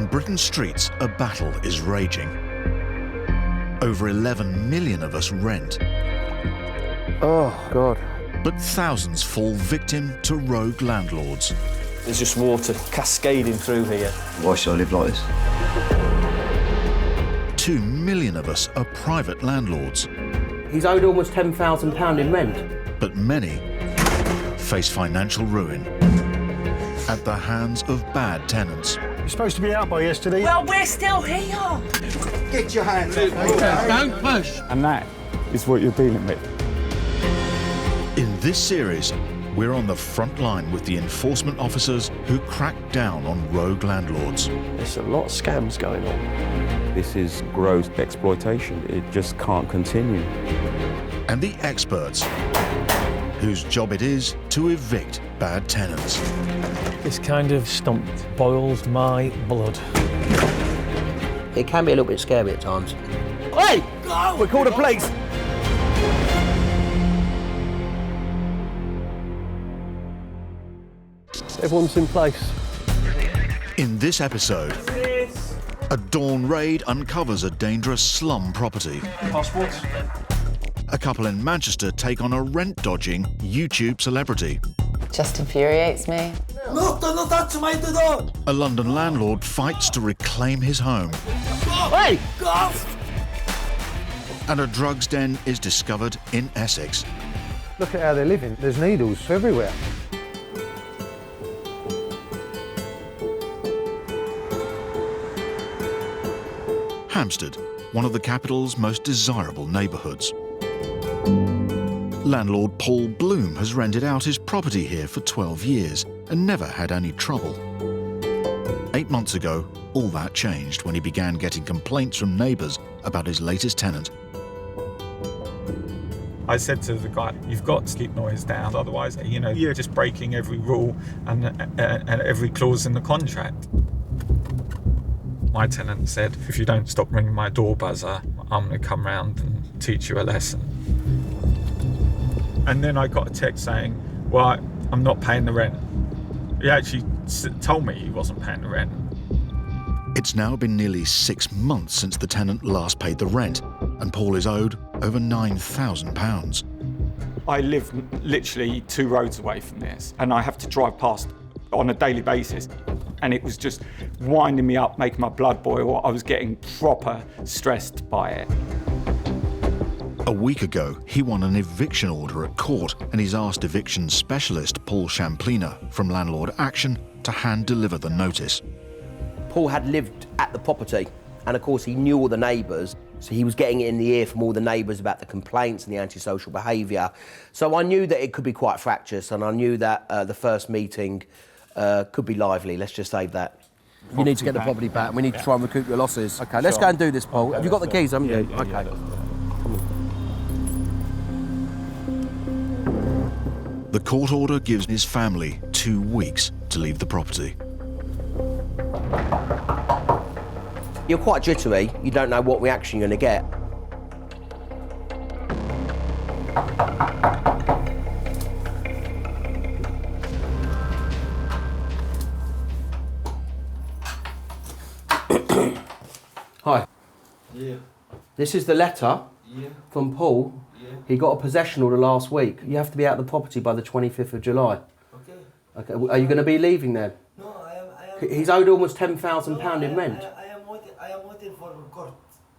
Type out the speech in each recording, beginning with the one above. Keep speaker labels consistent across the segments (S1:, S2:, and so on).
S1: On Britain's streets, a battle is raging. Over 11 million of us rent.
S2: Oh, God.
S1: But thousands fall victim to rogue landlords.
S3: There's just water cascading through here.
S4: Why should I live like this?
S1: 2 million of us are private landlords.
S2: He's owed almost £10,000 in rent.
S1: But many face financial ruin at the hands of bad tenants.
S5: You're supposed to be out by yesterday.
S6: Well, we're still here.
S7: Get your hands up.
S6: Don't push.
S8: And that is what you're dealing with.
S1: In this series, we're on the front line with the enforcement officers who crack down on rogue landlords.
S2: There's a lot of scams going on.
S8: This is gross exploitation. It just can't continue.
S1: And the experts whose job it is to evict bad tenants.
S5: This kind of stump boils my blood.
S2: It can be a little bit scary at times. Hey! Go! We're called the police! Everyone's in place.
S1: In this episode, a dawn raid uncovers a dangerous slum property.
S3: Passports?
S1: A couple in Manchester take on a rent-dodging YouTube celebrity.
S6: Just infuriates me.
S7: No, don't touch my door.
S1: A London landlord fights to reclaim his home.
S2: Hey!
S7: Go!
S1: And a drugs den is discovered in Essex.
S5: Look at how they're living. There's needles everywhere.
S1: Hamstead, one of the capital's most desirable neighbourhoods. Landlord Paul Bloom has rented out his property here for 12 years and never had any trouble. 8 months ago, all that changed when he began getting complaints from neighbours about his latest tenant.
S8: I said to the guy, you've got to keep noise down, otherwise, you're just breaking every rule and every clause in the contract. My tenant said, if you don't stop ringing my door buzzer, I'm going to come round and teach you a lesson. And then I got a text saying, well, I'm not paying the rent. He actually told me he wasn't paying the rent.
S1: It's now been nearly 6 months since the tenant last paid the rent, and Paul is owed over £9,000.
S8: I live literally 2 roads away from this, and I have to drive past on a daily basis. And it was just winding me up, making my blood boil. I was getting proper stressed by it.
S1: A week ago, he won an eviction order at court, and he's asked eviction specialist Paul Champlina from Landlord Action to hand-deliver the notice.
S2: Paul had lived at the property, and of course he knew all the neighbours, so he was getting it in the ear from all the neighbours about the complaints and the antisocial behaviour. So I knew that it could be quite fractious, and I knew that the first meeting could be lively, let's just say that. You need to get the property back, and we need to try and recoup your losses. OK, let's go and do this, Paul. Have you got the keys, haven't you? OK.
S1: The court order gives his family 2 weeks to leave the property.
S2: You're quite jittery. You don't know what reaction you're going to get. Hi.
S7: Yeah.
S2: This is the letter from Paul. He got a possession order last week. You have to be out of the property by the 25th of July. Okay. Are you going to be leaving then?
S7: No, I am.
S2: He's owed almost £10,000 in rent.
S7: I am waiting for court.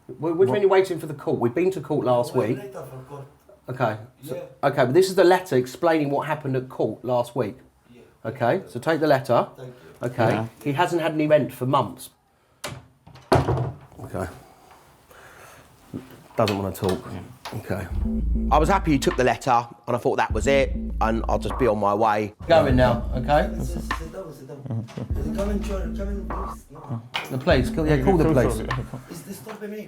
S2: Which mean you're waiting for the court? We've been to court last week.
S7: Later for court.
S2: Okay. Okay, but this is the letter explaining what happened at court last week.
S7: Yeah.
S2: Okay, so take the letter.
S7: Thank you.
S2: Okay. Yeah. He hasn't had any rent for months. Okay. Doesn't want to talk. Yeah. Okay. I was happy you took the letter, and I thought that was it, and I'll just be on my way. Going now, okay?
S7: Sit down. Come in, please. No.
S2: The police? Call the police.
S7: It's disturbing me.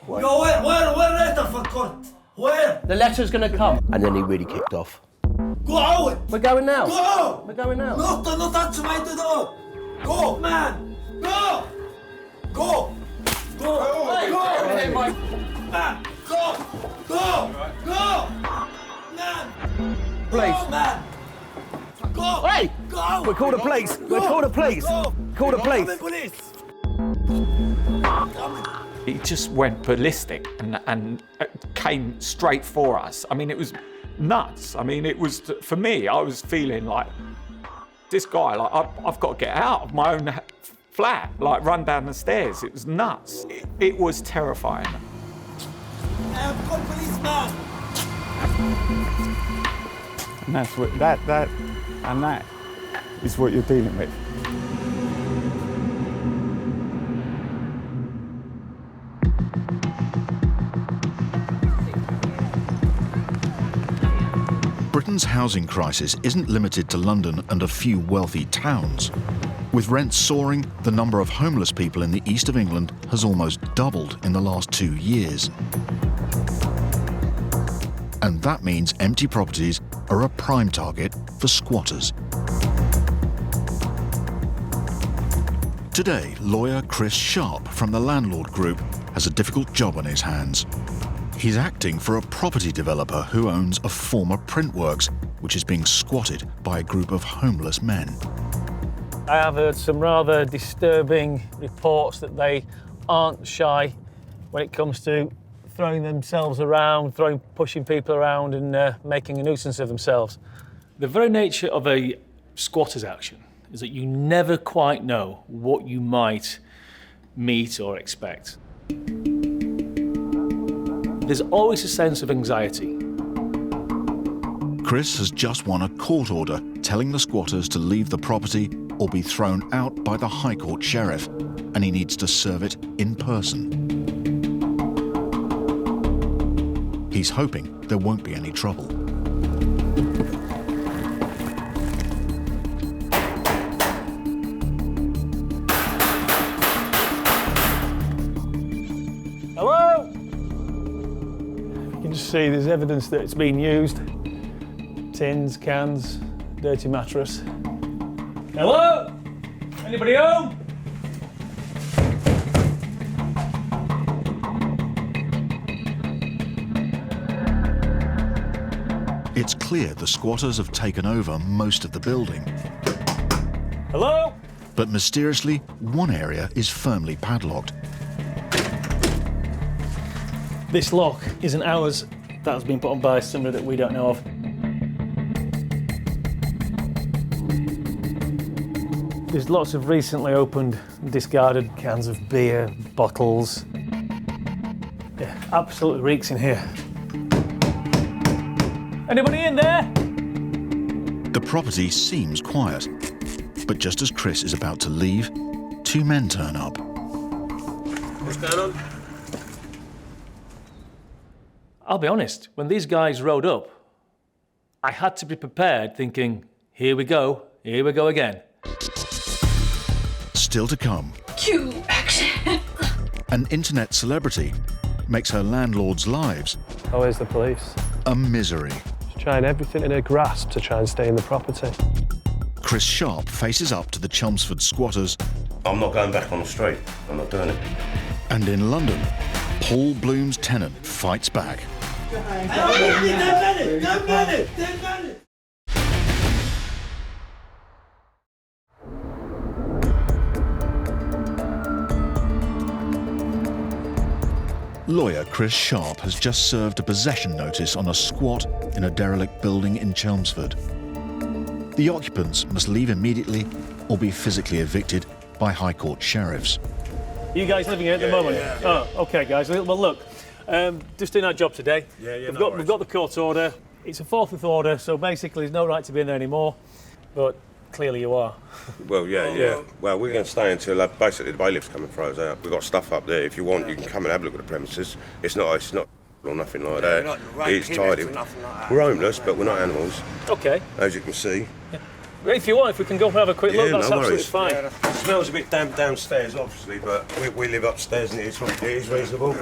S7: Go where letter for court? Where?
S2: The letter's going to come. And then he really kicked off.
S7: Go out!
S2: We're going now.
S7: Go!
S2: We're going now.
S7: No, don't touch my door! Go, man! Go! Go! Go!
S2: Hey,
S7: Go!
S2: hey,
S7: Man! Go! Go! Go! Man!
S2: Please.
S7: Go, man! Go! Go!
S2: Hey!
S7: Go!
S2: We'll call the police. We'll call the police.
S7: Go!
S2: Call the police.
S7: Come in, police!
S8: He just went ballistic and came straight for us. I mean, it was nuts. I mean, it was, for me, I was feeling like, this guy, like, I've got to get out of my own flat, like, run down the stairs. It was nuts. It was terrifying.
S7: I've got policeman!
S4: And that's what, that is what you're dealing with.
S1: Britain's housing crisis isn't limited to London and a few wealthy towns. With rents soaring, the number of homeless people in the east of England has almost doubled in the last 2 years. And that means empty properties are a prime target for squatters. Today, lawyer Chris Sharp from the Landlord Group has a difficult job on his hands. He's acting for a property developer who owns a former printworks, which is being squatted by a group of homeless men.
S5: I have heard some rather disturbing reports that they aren't shy when it comes to throwing themselves around, pushing people around and making a nuisance of themselves. The very nature of a squatter's action is that you never quite know what you might meet or expect. There's always a sense of anxiety.
S1: Chris has just won a court order telling the squatters to leave the property or be thrown out by the High Court sheriff, and he needs to serve it in person. He's hoping there won't be any trouble.
S5: Hello? You can just see there's evidence that it's been used. Tins, cans, dirty mattress. Hello? Anybody home?
S1: It's clear the squatters have taken over most of the building.
S5: Hello?
S1: But mysteriously, one area is firmly padlocked.
S5: This lock isn't ours. That has been put on by somebody that we don't know of. There's lots of recently opened, discarded cans of beer, bottles. Yeah, absolutely reeks in here. Anybody in there?
S1: The property seems quiet, but just as Chris is about to leave, two men turn up.
S7: What's going on?
S5: I'll be honest, when these guys rode up, I had to be prepared thinking, here we go again.
S1: Still to come,
S6: Cue action.
S1: an internet celebrity makes her landlord's lives
S9: Oh, where's the police?
S1: a misery.
S9: She's trying everything in her grasp to try and stay in the property.
S1: Chris Sharp faces up to the Chelmsford squatters,
S10: I'm not going back on the street. I'm not doing it.
S1: and in London, Paul Bloom's tenant fights back. Lawyer Chris Sharp has just served a possession notice on a squat in a derelict building in Chelmsford. The occupants must leave immediately or be physically evicted by High Court sheriffs.
S5: Are you guys living here at the moment? Yeah. Oh, okay, guys. Well, look, just doing our job today. We've got the court order. It's a forthwith order, so basically there's no right to be in there anymore. But clearly you are.
S10: Well, yeah. Well, we're going to stay until basically the bailiff's come and throw us out. We've got stuff up there. If you want, you can come and have a look at the premises. It's not or nothing like that. It's tidy. We're homeless, but we're not animals.
S5: Okay.
S10: As you can see.
S5: If you want, if we can go and have a quick look, that's
S10: no
S5: absolutely
S10: worries.
S5: fine.
S10: Yeah, it smells a bit damp downstairs, obviously, but we live upstairs and it is reasonable.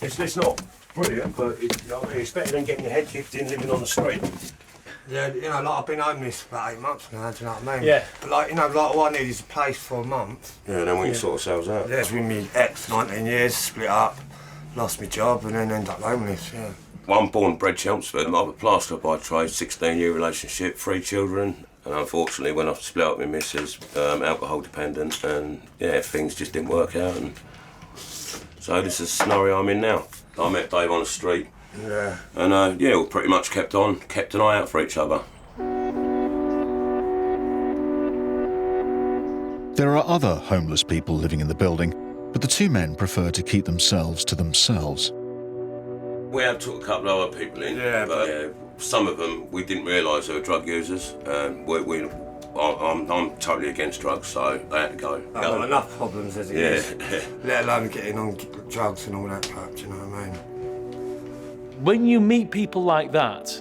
S10: It's not brilliant, but it's better than getting your head kicked in living on the street.
S11: Yeah, you know, like I've been homeless for about 8 months now, do you know what I mean?
S5: Yeah.
S11: But like, you know, like all I need is a place for a month.
S10: Yeah, then we can sort ourselves out.
S11: Yeah, it's been me ex 19 years, split up, lost my job and then ended up homeless, yeah.
S10: Well, I'm born and bred Chelmsford. I'm a plasterer by trade, 16-year relationship, 3 children. And unfortunately, when I split up with my missus, alcohol dependent, and yeah, things just didn't work out. And so this is the scenario I'm in now. I met Dave on the street.
S11: Yeah.
S10: And yeah, we pretty much kept an eye out for each other.
S1: There are other homeless people living in the building, but the 2 men prefer to keep themselves to themselves.
S10: We have took a couple of other people in, but some of them we didn't realise they were drug users. I'm totally against drugs, so they had to go.
S11: I've got enough problems as it is, let alone getting on drugs and all that crap, do you know what I mean?
S5: When you meet people like that,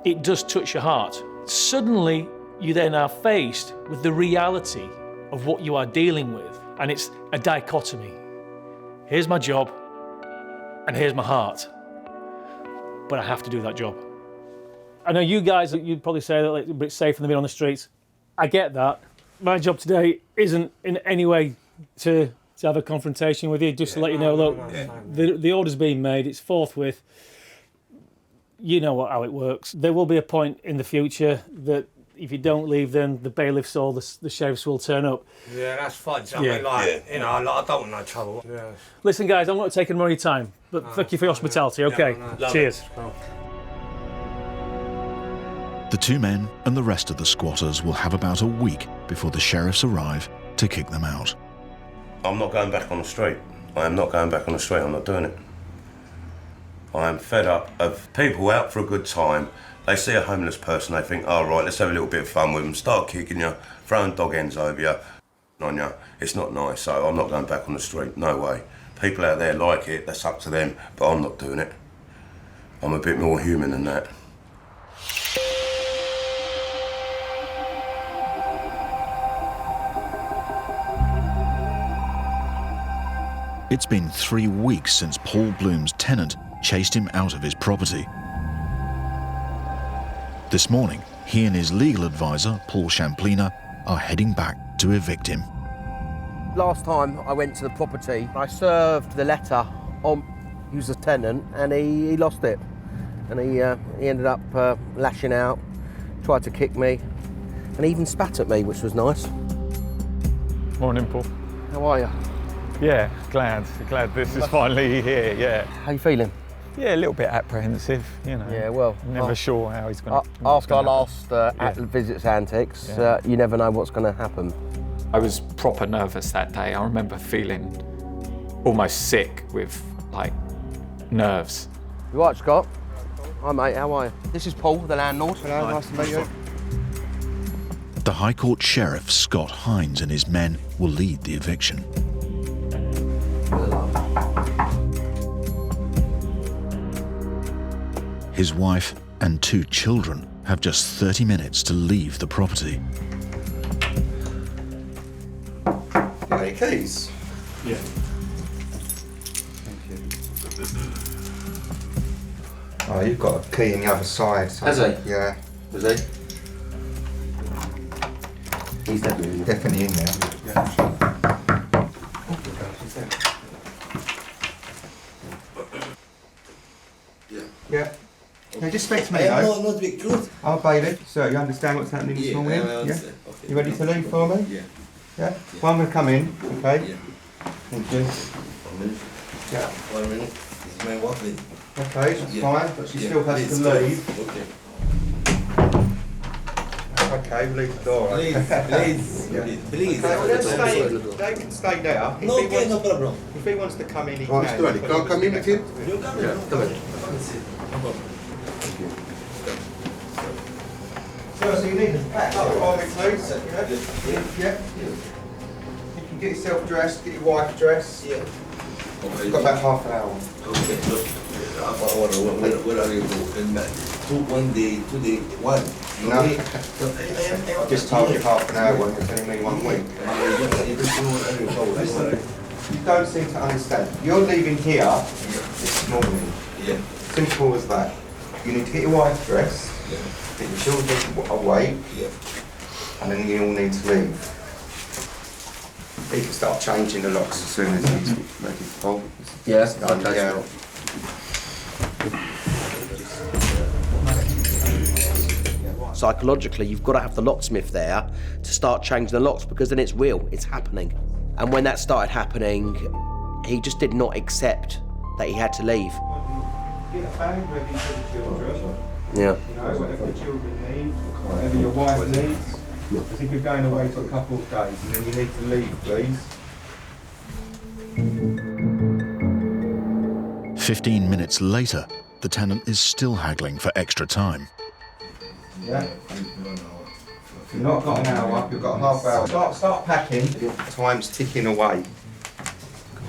S5: it does touch your heart. Suddenly, you then are faced with the reality of what you are dealing with, and it's a dichotomy. Here's my job, and here's my heart. But I have to do that job. I know you guys, you'd probably say that it's safer than being on the streets. I get that. My job today isn't in any way to have a confrontation with you, just to let you know, look, the order's been made, it's forthwith. You know how it works. There will be a point in the future that if you don't leave, then the bailiffs or the sheriffs will turn up.
S11: Yeah, that's fine. I mean, you know, I don't want no trouble. Yeah.
S5: Listen, guys, I'm not taking more of your time, but thank you for your hospitality, okay? Cheers.
S1: The 2 men and the rest of the squatters will have about a week before the sheriffs arrive to kick them out.
S10: I'm not going back on the street. I am not going back on the street. I'm not doing it. I am fed up of people out for a good time. They see a homeless person, they think, oh, right, let's have a little bit of fun with them, start kicking you, throwing dog ends over you, on you. It's not nice, so I'm not going back on the street, no way. People out there like it, that's up to them, but I'm not doing it. I'm a bit more human than that.
S1: It's been 3 weeks since Paul Bloom's tenant chased him out of his property. This morning, he and his legal advisor, Paul Champlina, are heading back to evict him.
S2: Last time I went to the property, I served the letter on who's a tenant, and he lost it. And he ended up lashing out, tried to kick me, and he even spat at me, which was nice.
S4: Morning, Paul.
S2: How are you?
S4: Yeah, glad this is finally here, yeah.
S2: How you feeling?
S4: Yeah, a little bit apprehensive, you know.
S2: Yeah, well...
S4: Never sure how he's going to...
S2: After our last Visits Antics, you never know what's going to happen.
S8: I was proper nervous that day. I remember feeling almost sick with, like, nerves.
S2: You all right, Scott? Hi, mate, how are you? This is Paul, the landlord.
S11: Hello, nice to meet you.
S1: The High Court Sheriff, Scott Hines, and his men will lead the eviction. His wife and 2 children have just 30 minutes to leave the property.
S12: Got any keys?
S9: Yeah.
S12: Thank you. Oh, you've got a key in the other side. So
S2: Has he?
S12: Yeah.
S2: Was he? He's
S12: definitely in there.
S2: Yeah.
S12: Yeah. Now just speak to me, though.
S11: No, not big truth.
S12: I'm bailiff, so you understand what's happening this morning?
S11: I understand. Okay.
S12: You ready to leave for me?
S11: Yeah.
S12: Yeah? Well, I'm going to come in, okay?
S11: Yeah.
S12: Thank you.
S11: 1 minute.
S12: Yeah.
S11: 1 minute. This is my wife.
S12: Okay, that's fine, but she still has
S11: Please,
S12: to leave.
S11: Okay.
S12: Okay, we'll leave the door open.
S11: Please,
S12: Yeah.
S11: please.
S12: Okay, well, let's stay. They can stay there.
S11: No, okay, no problem.
S12: If he wants to come in, he
S11: Right,
S12: can.
S11: Stuart, can I come in with him?
S12: You
S11: come in. Come in. No problem.
S12: So you need to pack up for me, please. Yeah. You can get yourself dressed, get your wife dressed.
S11: Yeah. Okay.
S12: You've got about half an hour.
S11: Okay, look. Half an hour. Where are you going? 1 day, 2 day, 1.
S12: No. I just told you half an hour when you're telling me 1 week. Listen, you don't seem to understand. You're leaving here this morning.
S11: Yeah.
S12: Simple as that. You need to get your wife dressed, get your children away, and then you all need to leave. He can start changing the locks as soon as he's ready to pull.
S2: Yeah, okay.
S12: Yeah.
S2: Psychologically, you've got to have the locksmith there to start changing the locks, because then it's real, it's happening. And when that started happening, he just did not accept that he had to leave.
S12: Get a bag ready for the children.
S2: Yeah.
S12: You know, whatever the children need, whatever your wife needs. I think you're going away for a couple of days and then you need to leave, please.
S1: 15 minutes later, the tenant is still haggling for extra time.
S12: Yeah. If you've not got an hour, you've got a half hour. Start packing. Time's ticking away.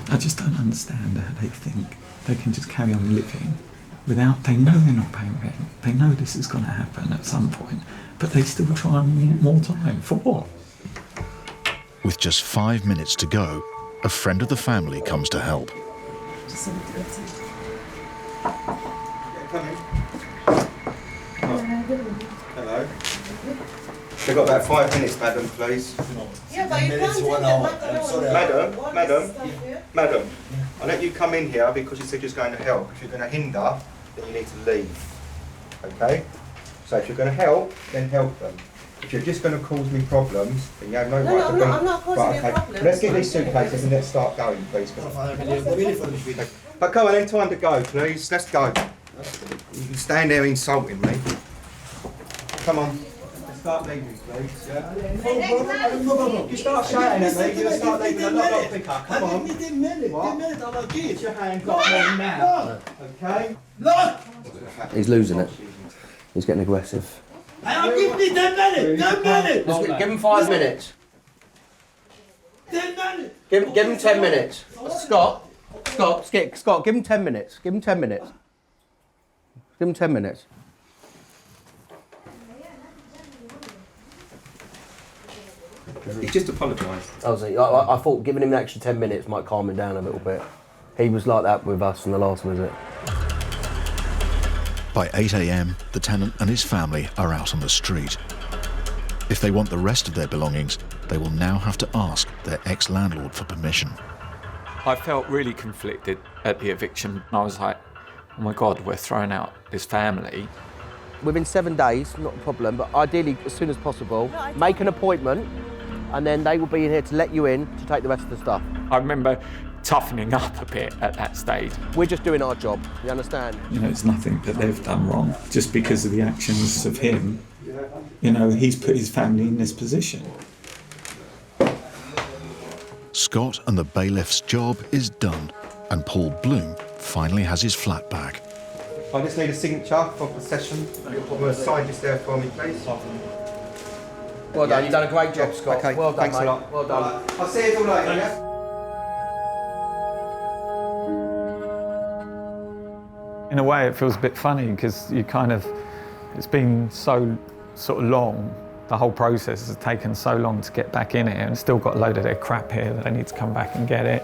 S8: I just don't understand how they think they can just carry on living without, they know they're not paying rent, they know this is going to happen at some point, but they still try and want more time. For what?
S1: With just 5 minutes to go, a friend of the family comes to help.
S12: Hello. We've got about 5 minutes, madam, please.
S6: Yeah, but you can't do
S12: Madam, I let you come in here because you said you're going to help. If you're going to hinder, then you need to leave. Okay? So if you're going to help, then help them. If you're just going to cause me problems, then you have no right to
S6: I'm not causing you problems.
S12: Let's get these suitcases and let's start going, please. But go on, then, time to go, please. Let's go. You can stand there insulting me. Come on. Let's start leaving, please. Yeah? You start shouting at me, you'll start leaving a lot quicker. Come on. What? Get your hand off me now. Okay?
S7: Look!
S2: He's losing it. He's getting aggressive.
S7: I'll give me 10 minutes! 10 minutes!
S2: Let's give him 5 minutes.
S7: 10 minutes!
S2: Give him 10 minutes. Scott, give him 10 minutes. Give him 10 minutes. Give him 10 minutes.
S12: He just apologised.
S2: I thought giving him an extra 10 minutes might calm him down a little bit. He was like that with us in the last visit.
S1: By 8 a.m, the tenant and his family are out on the street. If they want the rest of their belongings, they will now have to ask their ex-landlord for permission.
S8: I felt really conflicted at the eviction. I was like, oh my God, we're throwing out this family.
S2: Within 7 days, not a problem, but ideally as soon as possible, make an appointment, and then they will be in here to let you in to take the rest of the stuff.
S8: I remember toughening up a bit at that stage.
S2: We're just doing our job, you understand?
S8: You know, it's nothing that they've done wrong. Just because of the actions of him, you know, he's put his family in this position.
S1: Scott and the bailiff's job is done, and Paul Bloom finally has his flat back.
S12: I just need a signature for possession. I'm going to sign this there for me, please.
S2: Well done, you've done a great job, Scott.
S12: Okay,
S2: well done,
S12: thanks
S2: mate.
S12: a lot.
S2: Well done.
S12: Right. I'll see you all later, yeah?
S8: In a way, it feels a bit funny because you kind of, it's been so sort of long, the whole process has taken so long to get back in it, and still got a load of their crap here that they need to come back and get it.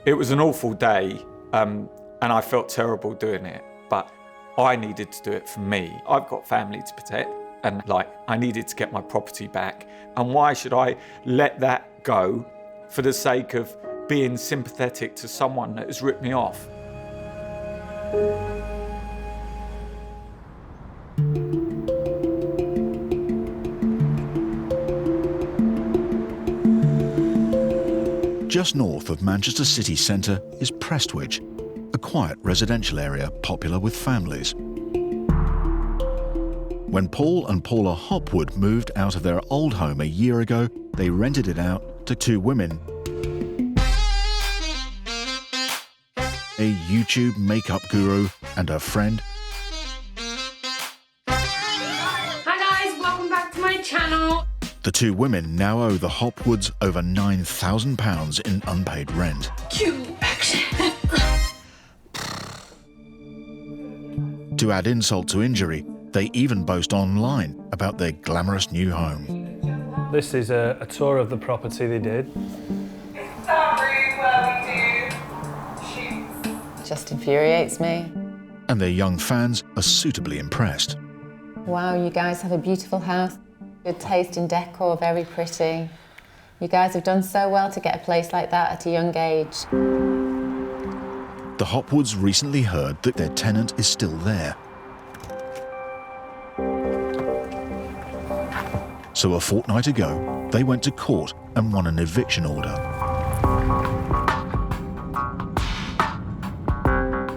S8: It was an awful day, and I felt terrible doing it, but I needed to do it for me. I've got family to protect, and I needed to get my property back, and why should I let that go for the sake of being sympathetic to someone that has ripped me off?
S1: Just north of Manchester city centre is Prestwich, a quiet residential area popular with families. When Paul and Paula Hopwood moved out of their old home a year ago, they rented it out to 2 women. A YouTube makeup guru and her friend.
S6: Hi guys, welcome back to my channel.
S1: The 2 women now owe the Hopwoods over £9,000 in unpaid rent.
S6: Cue action.
S1: To add insult to injury, they even boast online about their glamorous new home.
S9: This is a tour of the property they did.
S6: It's our room where we do shoots.
S13: Just infuriates me.
S1: And their young fans are suitably impressed.
S13: Wow, you guys have a beautiful house. Good taste in decor, very pretty. You guys have done so well to get a place like that at a young age.
S1: The Hopwoods recently heard that their tenant is still there. So a fortnight ago, they went to court and won an eviction order.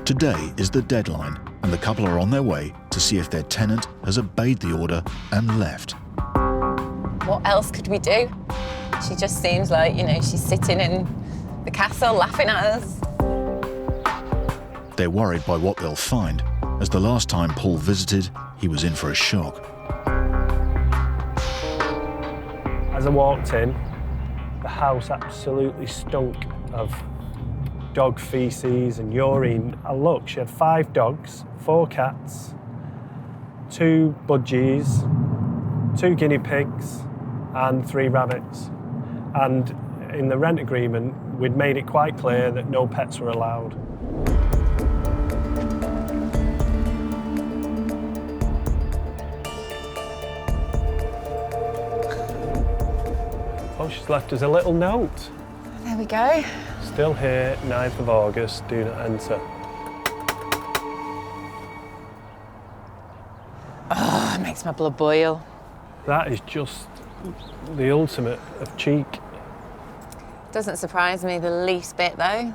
S1: Today is the deadline, and the couple are on their way to see if their tenant has obeyed the order and left.
S13: What else could we do? She just seems like, you know, she's sitting in the castle laughing at us.
S1: They're worried by what they'll find, as the last time Paul visited, he was in for a shock.
S9: As I walked in, the house absolutely stunk of dog feces and urine. I looked, she had 5 dogs, 4 cats, 2 budgies, 2 guinea pigs and 3 rabbits. And in the rent agreement, we'd made it quite clear that no pets were allowed. Oh, she's left us a little note.
S13: There we go.
S9: Still here, 9th of August, do not enter.
S13: Oh, it makes my blood boil.
S9: That is just the ultimate of cheek.
S13: Doesn't surprise me the least bit, though.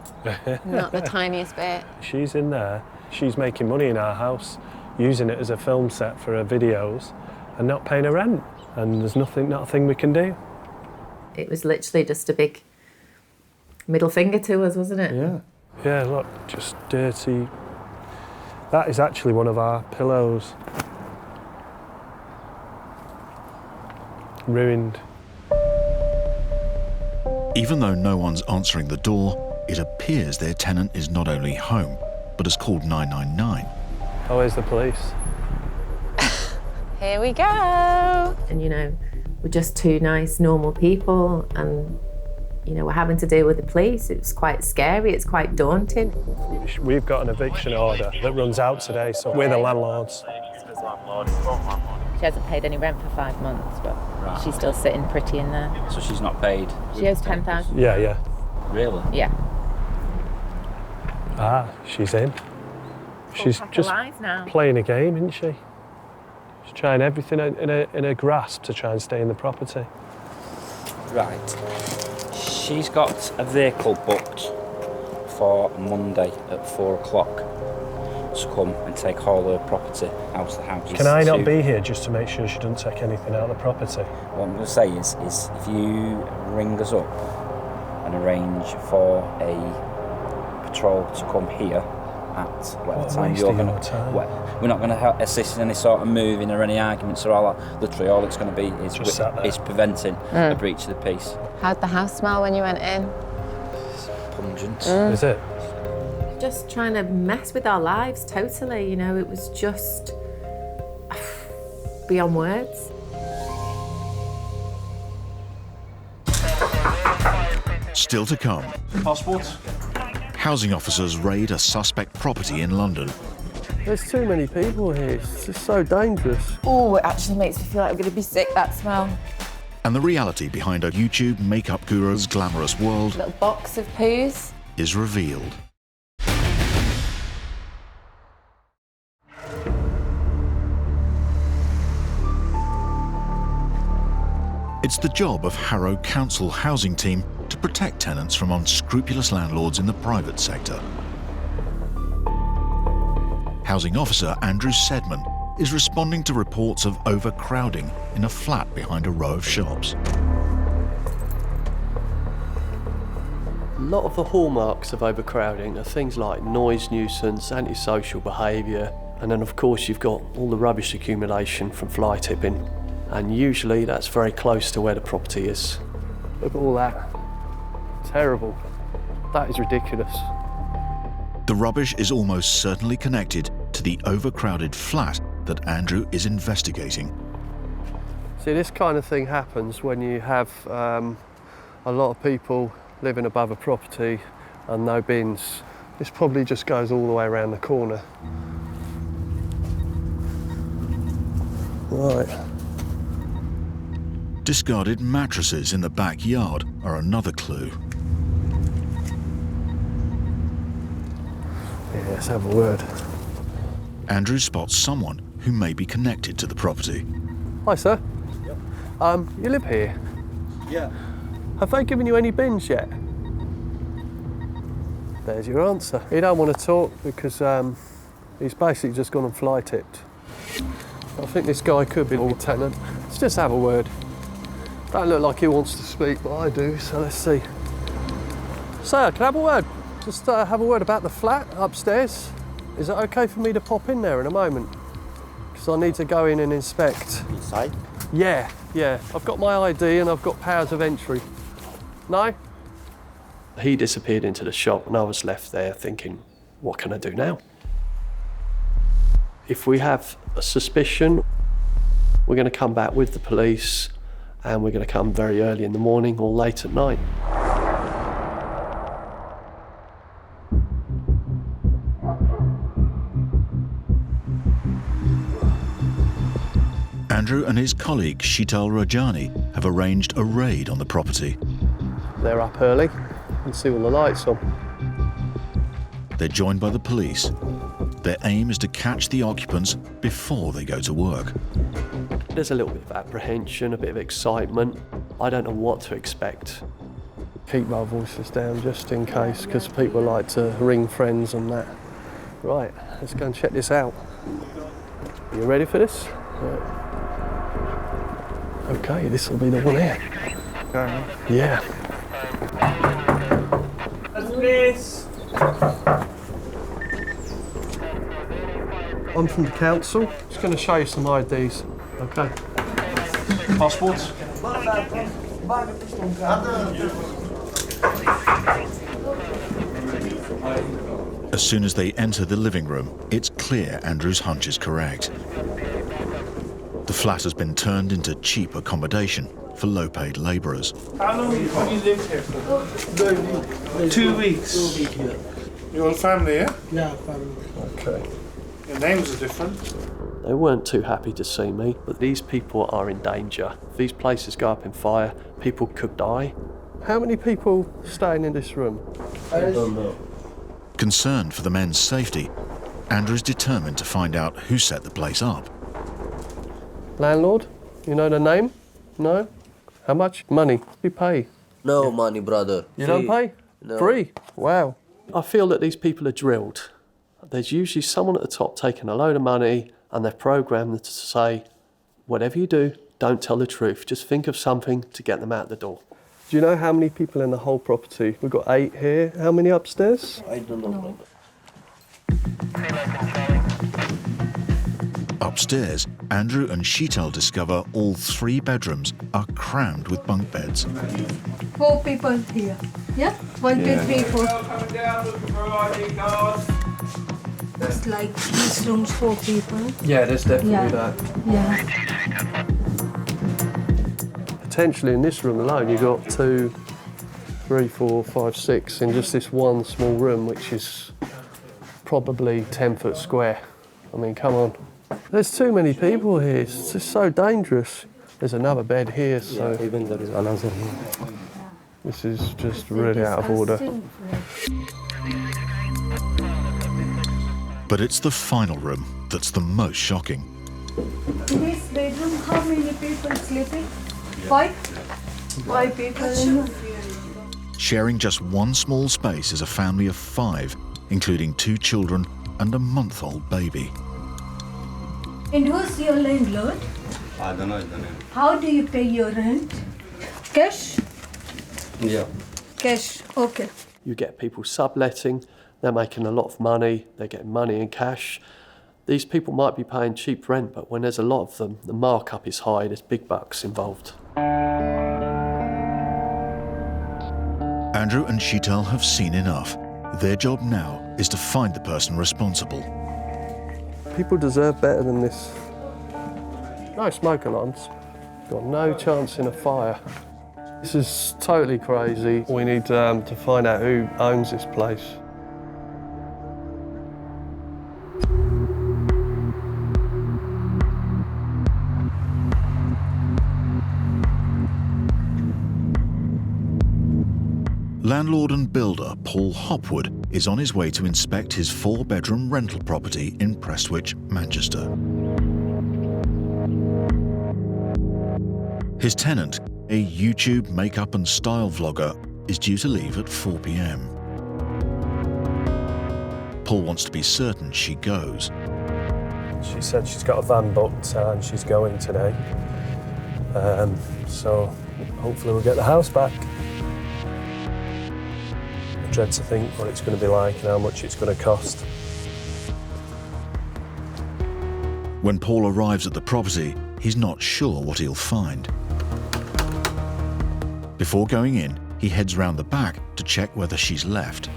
S13: Not the tiniest bit.
S9: She's in there, she's making money in our house, using it as a film set for her videos and not paying her rent. And there's not a thing we can do.
S13: It was literally just a big middle finger to us, wasn't it?
S9: Yeah. Yeah, look, just dirty. That is actually one of our pillows. Ruined.
S1: Even though no one's answering the door, it appears their tenant is not only home, but has called 999.
S9: Oh, where's the police?
S13: Here we go. And, you know, we're just 2 nice, normal people, and, you know, we're having to deal with the police. It's quite scary, it's quite daunting.
S9: We've got an eviction order that runs out today, so we're the landlords.
S13: She hasn't paid any rent for 5 months, but she's still sitting pretty in there.
S14: So she's not paid?
S13: She owes 10,000.
S9: Yeah.
S14: Really?
S13: Yeah.
S9: Ah, she's in. She's just
S13: now.
S9: Playing a game, isn't she? She's trying everything in her grasp to try and stay in the property.
S14: Right. She's got a vehicle booked for Monday at 4 o'clock to come and take all her property out of the house.
S9: Can I not be here just to make sure she doesn't take anything out of the property?
S14: What I'm going to say is if you ring us up and arrange for a patrol to come here at whatever time you're going to... We're not going to assist in any sort of moving or any arguments or all that. Literally, all it's going to be is preventing a breach of the peace.
S13: How'd the house smell when you went in?
S14: It's pungent.
S9: Is it?
S13: Just trying to mess with our lives totally, you know, it was just beyond words.
S1: Still to come.
S3: Passport?
S1: Housing officers raid a suspect property in London.
S9: There's too many people here, it's just so dangerous.
S13: Oh, it actually makes me feel like I'm going to be sick, that smell.
S1: And the reality behind a YouTube makeup guru's glamorous world,
S13: Little box of poos,
S1: is revealed. It's the job of Harrow Council housing team to protect tenants from unscrupulous landlords in the private sector. Housing officer Andrew Sedman is responding to reports of overcrowding in a flat behind a row of shops.
S15: A lot of the hallmarks of overcrowding are things like noise nuisance, antisocial behaviour, and then of course you've got all the rubbish accumulation from fly tipping. And usually that's very close to where the property is.
S9: Look at all that. Terrible. That is ridiculous.
S1: The rubbish is almost certainly connected to the overcrowded flat that Andrew is investigating.
S9: See, this kind of thing happens when you have a lot of people living above a property and no bins. This probably just goes all the way around the corner. Right.
S1: Discarded mattresses in the backyard are another clue.
S9: Yeah, let's have a word.
S1: Andrew spots someone who may be connected to the property.
S9: Hi, sir.
S15: You live here?
S11: Yeah.
S15: Have they given you any bins yet? There's your answer. He don't want to talk because he's basically just gone and fly tipped. I think this guy could be a tenant. Let's just have a word. Don't look like he wants to speak, but I do, so let's see. Sir, can I have a word? Just have a word about the flat upstairs. Is it okay for me to pop in there in a moment? Because I need to go in and inspect.
S2: Inside?
S15: Yeah. I've got my ID and I've got powers of entry. No? He disappeared into the shop and I was left there thinking, what can I do now? If we have a suspicion, we're going to come back with the police and we're going to come very early in the morning or late at night.
S1: Andrew and his colleague Sheetal Rajani have arranged a raid on the property.
S15: They're up early and see all the lights on.
S1: They're joined by the police. Their aim is to catch the occupants before they go to work.
S15: There's a little bit of apprehension, a bit of excitement. I don't know what to expect. Keep our voices down just in case, because people like to ring friends and that. Right, let's go and check this out. You ready for this? Yeah. Okay, this will be the one here. Yeah.
S9: Please.
S15: I'm from the council. Just going to show you some IDs. Okay.
S3: Passports?
S1: As soon as they enter the living room, it's clear Andrew's hunch is correct. The flat has been turned into cheap accommodation for low-paid labourers.
S16: How long have you lived here for? 2 weeks. Your whole family, yeah?
S15: Yeah, family. Okay.
S16: Your names are different.
S15: They weren't too happy to see me, but these people are in danger. If these places go up in fire, people could die. How many people staying in this room?
S11: I don't know.
S1: Concerned for the men's safety, Andrew's determined to find out who set the place up.
S15: Landlord? You know the name? No? How much money you pay?
S11: No money, brother.
S15: You don't pay?
S11: No.
S15: Free? Wow. I feel that these people are drilled. There's usually someone at the top taking a load of money and they're programmed to say, whatever you do, don't tell the truth. Just think of something to get them out the door. Do you know how many people in the whole property? We've got 8 here. How many upstairs?
S11: I don't know.
S1: Upstairs, Andrew and Sheetal discover all 3 bedrooms are crammed with bunk beds.
S17: 4 people here. Yeah? 1, 2, 3, 4. It's like these rooms 4 people.
S15: Yeah, there's definitely that.
S17: Yeah.
S15: Potentially in this room alone, you've got 2, 3, 4, 5, 6 in just this one small room, which is probably 10 foot square. I mean, come on. There's too many people here. It's just so dangerous. There's another bed here, so
S11: Yeah, even there is another here.
S15: This is just really out of order.
S1: But it's the final room that's the most shocking.
S17: In this bedroom, how many people sleeping? 5? 5 people.
S1: Sharing just one small space is a family of 5, including 2 children and a month-old baby.
S17: And who's your landlord?
S11: I don't know.
S17: How do you pay your rent? Cash?
S11: Yeah.
S17: Cash, okay.
S15: You get people subletting, they're making a lot of money, they're getting money in cash. These people might be paying cheap rent, but when there's a lot of them, the markup is high, there's big bucks involved.
S1: Andrew and Sheetal have seen enough. Their job now is to find the person responsible.
S15: People deserve better than this. No smoke alarms. Got no chance in a fire. This is totally crazy. We need to find out who owns this place.
S1: Landlord and builder Paul Hopwood is on his way to inspect his 4-bedroom rental property in Prestwich, Manchester. His tenant, a YouTube makeup and style vlogger, is due to leave at 4 p.m. Paul wants to be certain she goes.
S9: She said she's got a van booked and she's going today. So hopefully we'll get the house back. I dread to think what it's going to be like and how much it's going to cost.
S1: When Paul arrives at the property, he's not sure what he'll find. Before going in, he heads round the back to check whether she's left.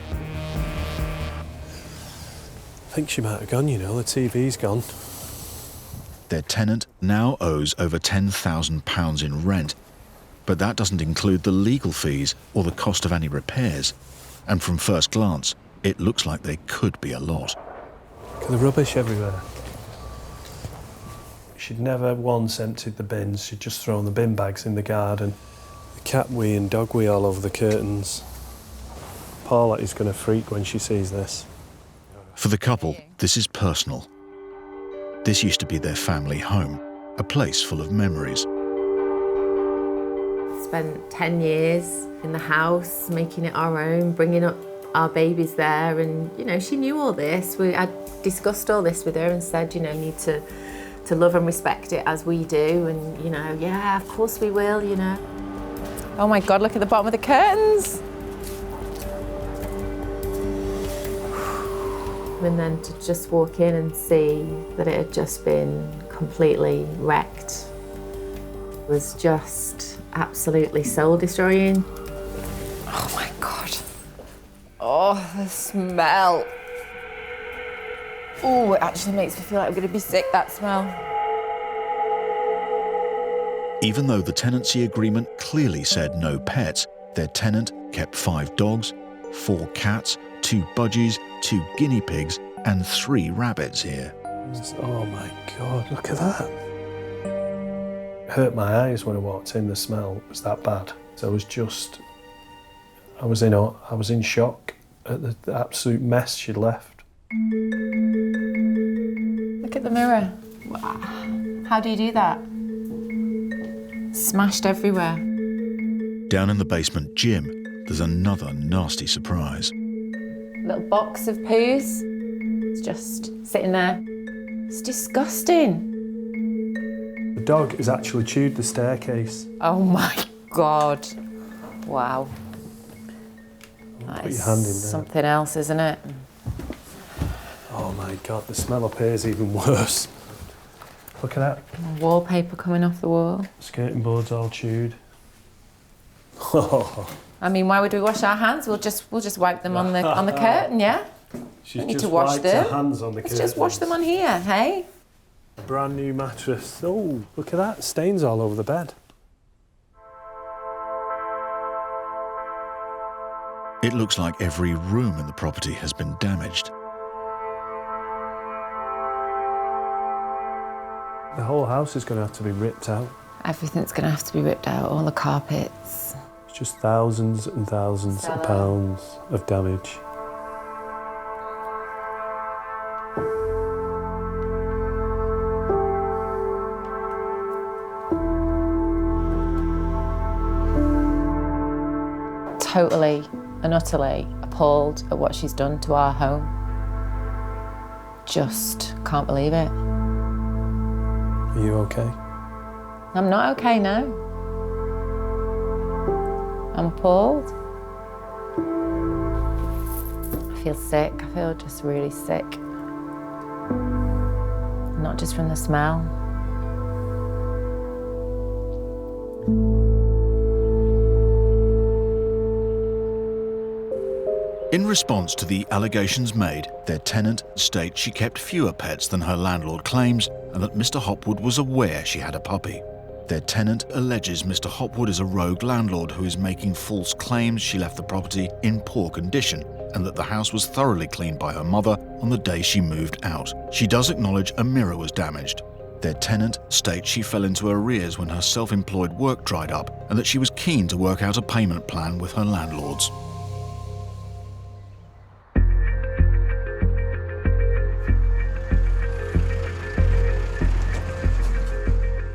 S9: I think she might have gone, you know, the TV's gone.
S1: Their tenant now owes over £10,000 in rent, but that doesn't include the legal fees or the cost of any repairs. And from first glance, it looks like they could be a lot.
S9: Look at the rubbish everywhere. She'd never once emptied the bins, she'd just thrown the bin bags in the garden. The cat wee and dog wee all over the curtains. Paula is going to freak when she sees this.
S1: For the couple, this is personal. This used to be their family home, a place full of memories.
S13: Spent 10 years in the house, making it our own, bringing up our babies there, and, you know, she knew all this. I discussed all this with her and said, you know, you need to love and respect it as we do, and, you know, yeah, of course we will, you know.
S18: Oh my God, look at the bottom of the curtains.
S13: And then to just walk in and see that it had just been completely wrecked was just absolutely soul-destroying.
S18: Oh my God. Oh, the smell. Oh, it actually makes me feel like I'm going to be sick, that smell.
S1: Even though the tenancy agreement clearly said no pets, their tenant kept 5 dogs, 4 cats, 2 budgies, 2 guinea pigs and 3 rabbits here.
S9: Oh my God, look at that. It hurt my eyes when I walked in, the smell was that bad. So I was in shock at the absolute mess she'd left.
S18: Look at the mirror. How do you do that? Smashed everywhere.
S1: Down in the basement gym, there's another nasty surprise.
S18: Little box of poos. It's just sitting there. It's disgusting.
S9: The dog has actually chewed the staircase.
S18: Oh my God. Wow. That
S9: Put
S18: is
S9: your hand in there.
S18: something else, isn't it?
S9: Oh my God, the smell up here is even worse. Look at that.
S18: Wallpaper coming off the wall.
S9: Skirting boards all chewed.
S18: I mean, why would we wash our hands? We'll just wipe them on the curtain, yeah?
S9: She's
S18: Don't need
S9: just
S18: to wash
S9: wiped
S18: them.
S9: her hands on the
S18: Let's just wash them on
S9: curtains.
S18: here, hey?
S9: A brand new mattress. Oh, look at that. Stains all over the bed.
S1: It looks like every room in the property has been damaged.
S9: The whole house is going to have to be ripped out.
S18: Everything's going to have to be ripped out, all the carpets.
S9: It's just thousands and thousands of pounds of damage.
S18: Totally and utterly appalled at what she's done to our home. Just can't believe it.
S9: Are you okay?
S18: I'm not okay now. I'm appalled. I feel sick. I feel just really sick. Not just from the smell.
S1: In response to the allegations made, their tenant states she kept fewer pets than her landlord claims and that Mr. Hopwood was aware she had a puppy. Their tenant alleges Mr. Hopwood is a rogue landlord who is making false claims she left the property in poor condition and that the house was thoroughly cleaned by her mother on the day she moved out. She does acknowledge a mirror was damaged. Their tenant states she fell into arrears when her self-employed work dried up and that she was keen to work out a payment plan with her landlords.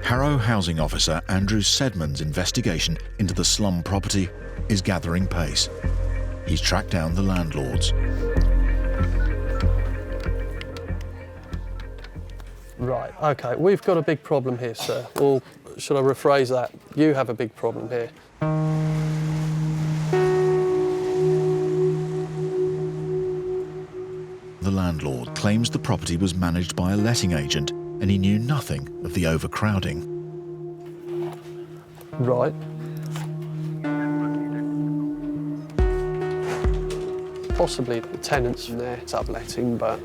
S1: Harrow housing officer Andrew Sedman's investigation into the slum property is gathering pace. He's tracked down the landlords.
S15: Right, okay, we've got a big problem here, sir. Or should I rephrase that? You have a big problem here.
S1: The landlord claims the property was managed by a letting agent and he knew nothing of the overcrowding.
S15: Right. Possibly the tenants in there subletting, but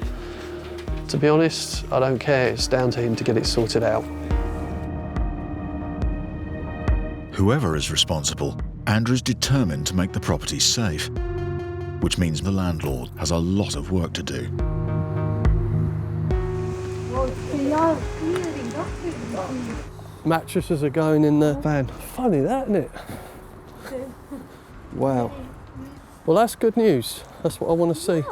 S15: to be honest, I don't care. It's down to him to get it sorted out.
S1: Whoever is responsible, Andrew's determined to make the property safe, which means the landlord has a lot of work to do.
S15: Mattresses are going in the van. Funny that, isn't it? Wow. Well, that's good news. That's what I want to see.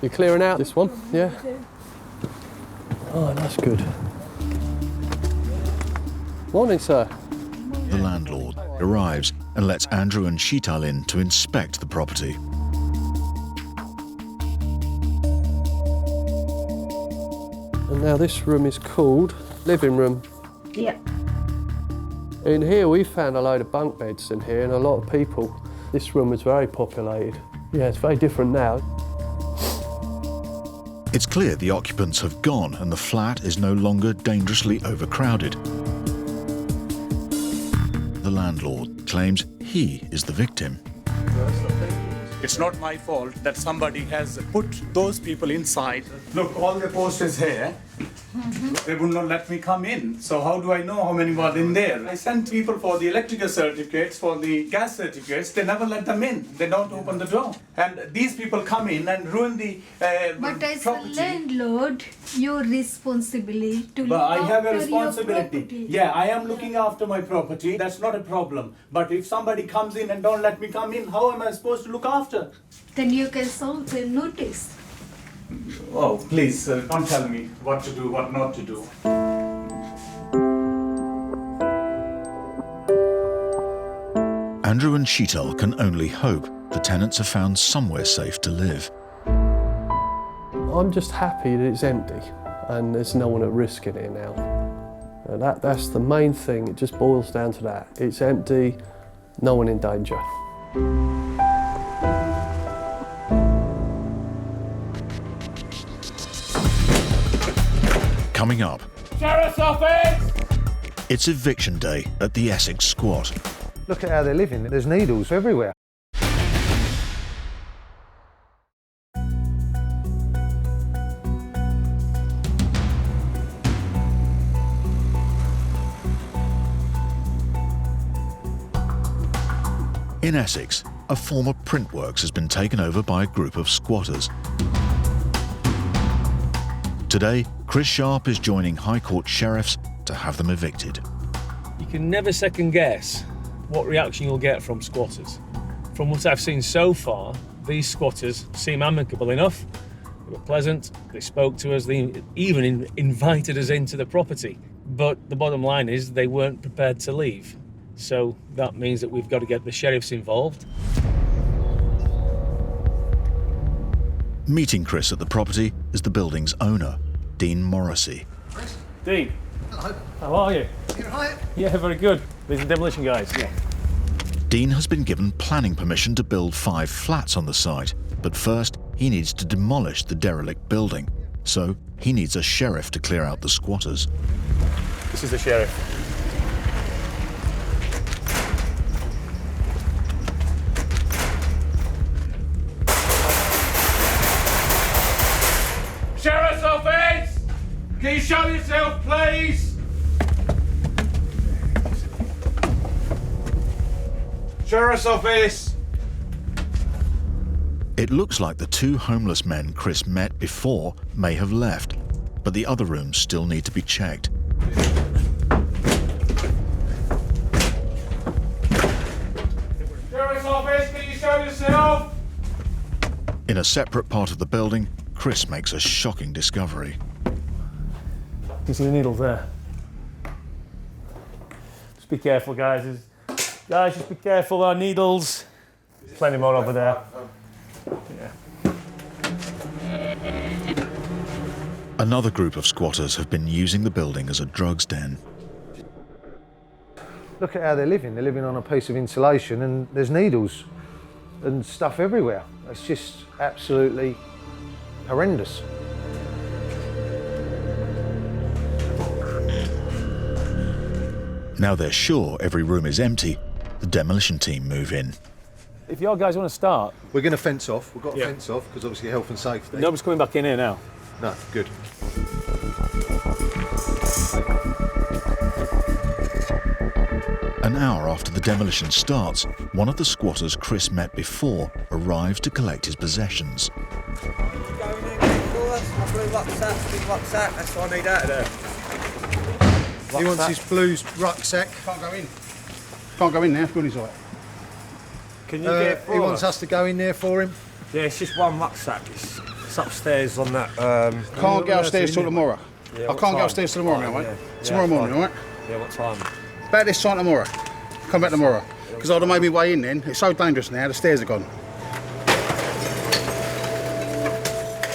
S15: You're clearing out this one, yeah? Oh, that's good. Morning, sir.
S1: The landlord arrives and lets Andrew and Sheetal in to inspect the property.
S15: And now this room is called living room.
S17: Yeah.
S15: In here we found a load of bunk beds in here and a lot of people. This room is very populated. Yeah, it's very different now.
S1: It's clear the occupants have gone and the flat is no longer dangerously overcrowded. The landlord claims he is the victim.
S19: It's not my fault that somebody has put those people inside. Look, all the posters here. They would not let me come in. So how do I know how many were in there? I sent people for the electrical certificates, for the gas certificates. They never let them in. They don't open the door. And these people come in and ruin the
S17: But as
S19: property.
S17: a landlord, your responsibility to
S19: But
S17: look
S19: I have a
S17: after your
S19: responsibility.
S17: property.
S19: Yeah, I am looking after my property. That's not a problem. But if somebody comes in and don't let me come in, how am I supposed to look after?
S17: Then you can serve a notice.
S19: Oh, please, don't tell me what to do, what not to do.
S1: Andrew and Sheetal can only hope the tenants have found somewhere safe to live.
S15: I'm just happy that it's empty and there's no one at risk in here now. That's the main thing. It just boils down to that. It's empty, no one in danger.
S1: Coming up,
S16: Sheriff's office!
S1: it's eviction day at the Essex squat.
S20: Look at how they're living. There's needles everywhere.
S1: In Essex, a former print works has been taken over by a group of squatters. Today, Chris Sharp is joining High Court sheriffs to have them evicted.
S5: You can never second guess what reaction you'll get from squatters. From what I've seen so far, these squatters seem amicable enough. They were pleasant, they spoke to us, they even invited us into the property. But the bottom line is they weren't prepared to leave. So that means that we've got to get the sheriffs involved.
S1: Meeting Chris at the property is the building's owner, Dean Morrissey.
S5: Dean.
S21: Hello.
S5: How are you?
S21: You all right?
S5: Yeah, very good. These are demolition guys. Yeah.
S1: Dean has been given planning permission to build 5 flats on the site, but first he needs to demolish the derelict building. So he needs a sheriff to clear out the squatters.
S5: This is the sheriff.
S16: Sheriff's office! Can you show yourself, please? Sheriff's office!
S1: It looks like the 2 homeless men Chris met before may have left, but the other rooms still need to be checked.
S16: Sheriff's office, can you show yourself?
S1: In a separate part of the building, Chris makes a shocking discovery.
S5: You see the needles there? Just be careful, guys. Guys, just be careful. Our needles. Plenty more over there. Yeah.
S1: Another group of squatters have been using the building as a drugs den.
S20: Look at how they're living. They're living on a piece of insulation and there's needles and stuff everywhere. It's just absolutely horrendous.
S1: Now they're sure every room is empty, the demolition team move in.
S5: If your guys want to start...
S20: We're going to fence off. We've got to fence off because obviously health and safety.
S5: Nobody's coming back in here now.
S20: No, good.
S1: An hour after the demolition starts, one of the squatters Chris met before arrives to collect his possessions.
S12: My blue rucksack, big rucksack, that's what I need out of there.
S20: He wants his blue rucksack.
S3: Can't go in. Can't go in there, building's all right.
S15: Can you get it for
S20: He wants us to go in there for him.
S15: Yeah, it's just one rucksack. It's upstairs on that.
S3: Can't go upstairs till tomorrow.
S15: Yeah,
S3: I can't go upstairs till tomorrow now, mate.
S15: Yeah.
S3: Tomorrow morning, all right?
S15: Yeah, what time?
S3: About this time tomorrow. Come back tomorrow. Because I'd have made me way in then. It's so dangerous now, the stairs are gone.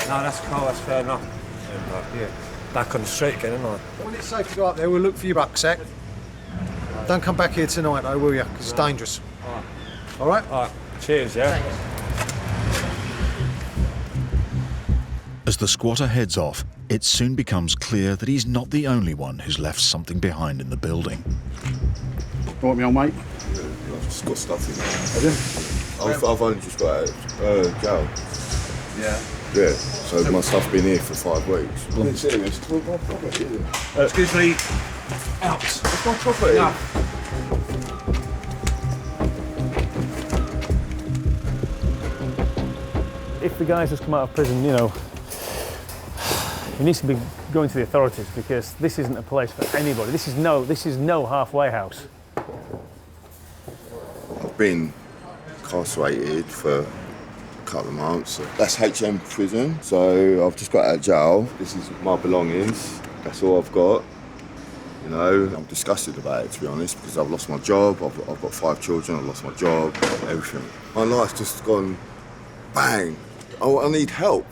S15: No, that's cool, that's fair enough. Yeah. Back on the street again, isn't I?
S20: When it's safe to go up there, we'll look for your rucksack. Don't come back here tonight though, will you? Because it's dangerous. All right?
S15: All right. Cheers, yeah?
S1: As the squatter heads off, it soon becomes clear that he's not the only one who's left something behind in the building.
S3: You want me on, mate?
S11: Yeah, I've just got stuff in there. I've only just got out of jail.
S3: Yeah.
S11: Yeah, so my stuff's been here for 5 weeks. I'm serious, it's my property.
S3: Excuse me.
S11: Out. It's my property.
S3: No.
S5: If the guy's just come out of prison, you know, he needs to be going to the authorities because this isn't a place for anybody. This is no halfway house.
S11: I've been incarcerated for a couple of months. That's HM prison, so I've just got out of jail. This is my belongings. That's all I've got. You know, I'm disgusted about it, to be honest, because I've lost my job. I've got 5 children. I've lost my job, everything. My life's just gone bang. I need help.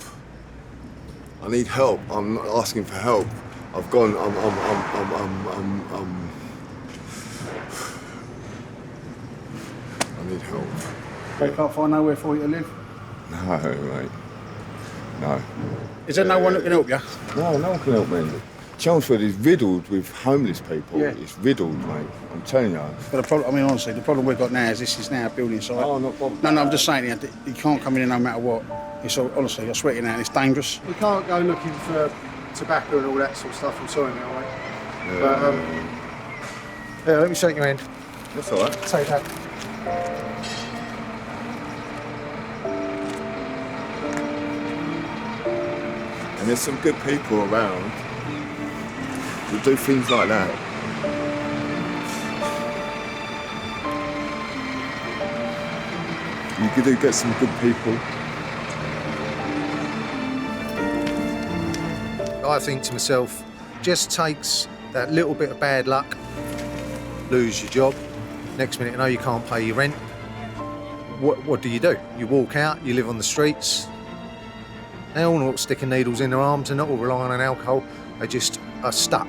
S11: I need help. I'm not asking for help. I've gone. I need help.
S3: They can't find nowhere for you to live?
S11: No, mate. No.
S3: Is there no one that can help you?
S11: No one can help me. Chelmsford is riddled with homeless people.
S3: Yeah.
S11: It's riddled, mate. I'm telling you.
S3: But the problem, I mean, honestly, the problem we've got now is this is now a building site.
S11: Oh, not problem.
S3: No, I'm just saying, you can't come in here no matter what. It's all, honestly, I swear to you now, it's dangerous.
S20: We can't go looking for tobacco and all that sort of stuff. I'm sorry, mate, all right?
S11: Yeah.
S20: But, let me shake your hand.
S11: That's all right.
S20: Take that.
S11: And there's some good people around who do things like that. You do get some good people.
S20: I think to myself, just takes that little bit of bad luck, lose your job, next minute you know you can't pay your rent. What do? You walk out, you live on the streets. They all not sticking needles in their arms, they're not all relying on alcohol, they just are stuck.